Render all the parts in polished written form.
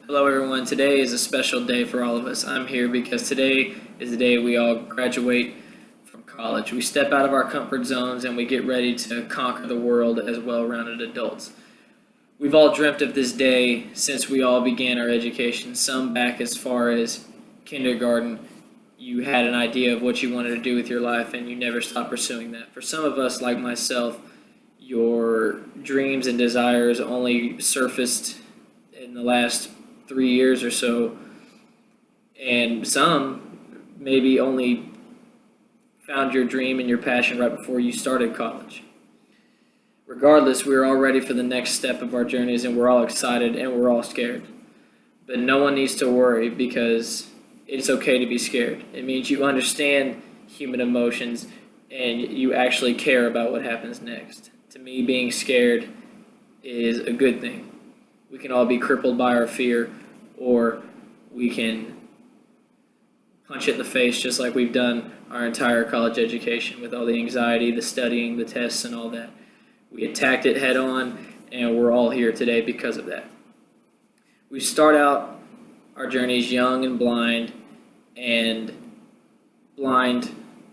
Hello, everyone. Today is a special day for all of us. I'm here because today is the day we all graduate from college. We step out of our comfort zones and we get ready to conquer the world as well-rounded adults. We've all dreamt of this day since we all began our education, some back as far as kindergarten. You had an idea of what you wanted to do with your life and you never stopped pursuing that. For some of us, like myself, your dreams and desires only surfaced in the last 3 years or so, and some maybe only found your dream and your passion right before you started college. Regardless, we're all ready for the next step of our journeys, and we're all excited and we're all scared. But no one needs to worry because it's okay to be scared. It means you understand human emotions and you actually care about what happens next. To me, being scared is a good thing. We can all be crippled by our fear, or we can punch it in the face just like we've done our entire college education with all the anxiety, the studying, the tests, and all that. We attacked it head on, and we're all here today because of that. We start out our journeys young and blind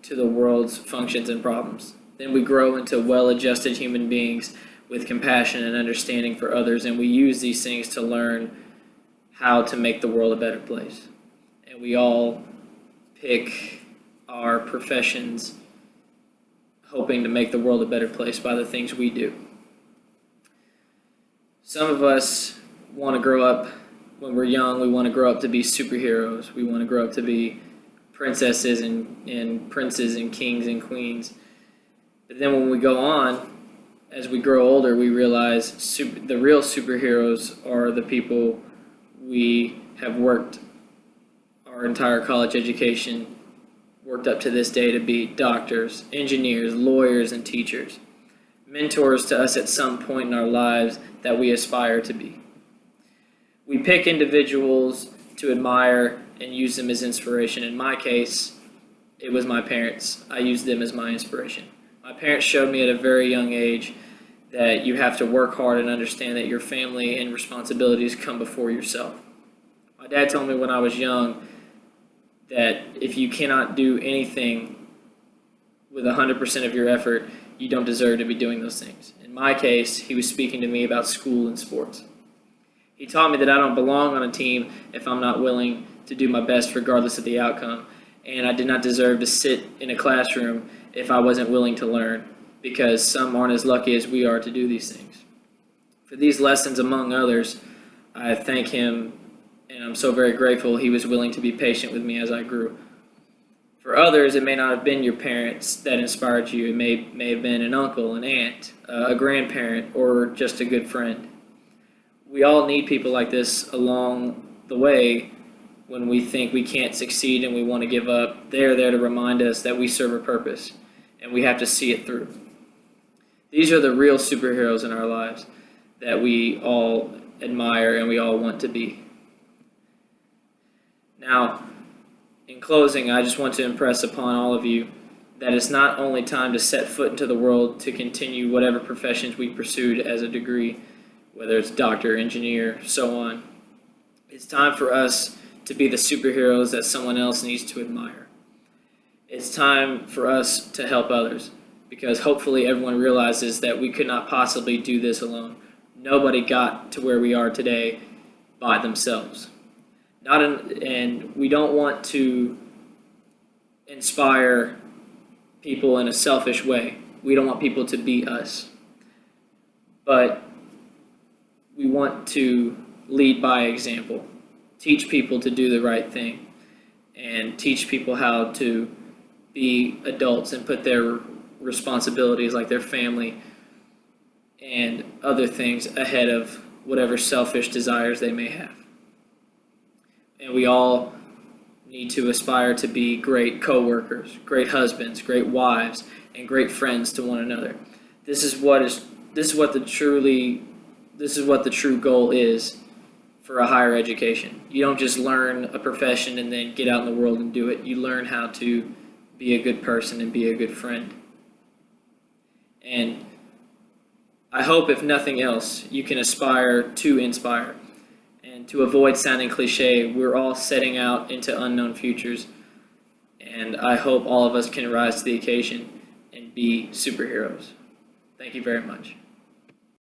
to the world's functions and problems. Then we grow into well-adjusted human beings with compassion and understanding for others, and we use these things to learn how to make the world a better place. And we all pick our professions hoping to make the world a better place by the things we do. Some of us want to grow up, when we're young, we want to grow up to be superheroes. We want to grow up to be princesses and princes and kings and queens. But then when we go on, as we grow older, we realize the real superheroes are the people we have worked our entire college education, worked up to this day to be doctors, engineers, lawyers, and teachers. Mentors to us at some point in our lives that we aspire to be. We pick individuals to admire and use them as inspiration. In my case, it was my parents. I used them as my inspiration. My parents showed me at a very young age that you have to work hard and understand that your family and responsibilities come before yourself. My dad told me when I was young that if you cannot do anything with 100% of your effort, you don't deserve to be doing those things. In my case, he was speaking to me about school and sports. He taught me that I don't belong on a team if I'm not willing to do my best regardless of the outcome. And I did not deserve to sit in a classroom if I wasn't willing to learn, because some aren't as lucky as we are to do these things. For these lessons, among others, I thank him, and I'm so very grateful he was willing to be patient with me as I grew. For others, it may not have been your parents that inspired you. It may have been an uncle, an aunt, a grandparent, or just a good friend. We all need people like this along the way when we think we can't succeed and we want to give up. They're there to remind us that we serve a purpose, and we have to see it through. These are the real superheroes in our lives that we all admire and we all want to be. Now, in closing, I just want to impress upon all of you that it's not only time to set foot into the world to continue whatever professions we pursued as a degree, whether it's doctor, engineer, so on. It's time for us to be the superheroes that someone else needs to admire. It's time for us to help others, because hopefully everyone realizes that we could not possibly do this alone. Nobody got to where we are today by themselves. And we don't want to inspire people in a selfish way. We don't want people to be us. But we want to lead by example, teach people to do the right thing, and teach people how to be adults and put their responsibilities like their family and other things ahead of whatever selfish desires they may have. And we all need to aspire to be great co-workers, great husbands, great wives, and great friends to one another. This is what the true goal is for a higher education. You don't just learn a profession and then get out in the world and do it. You learn how to be a good person and be a good friend. And I hope, if nothing else, you can aspire to inspire. And to avoid sounding cliche, we're all setting out into unknown futures. And I hope all of us can rise to the occasion and be superheroes. Thank you very much.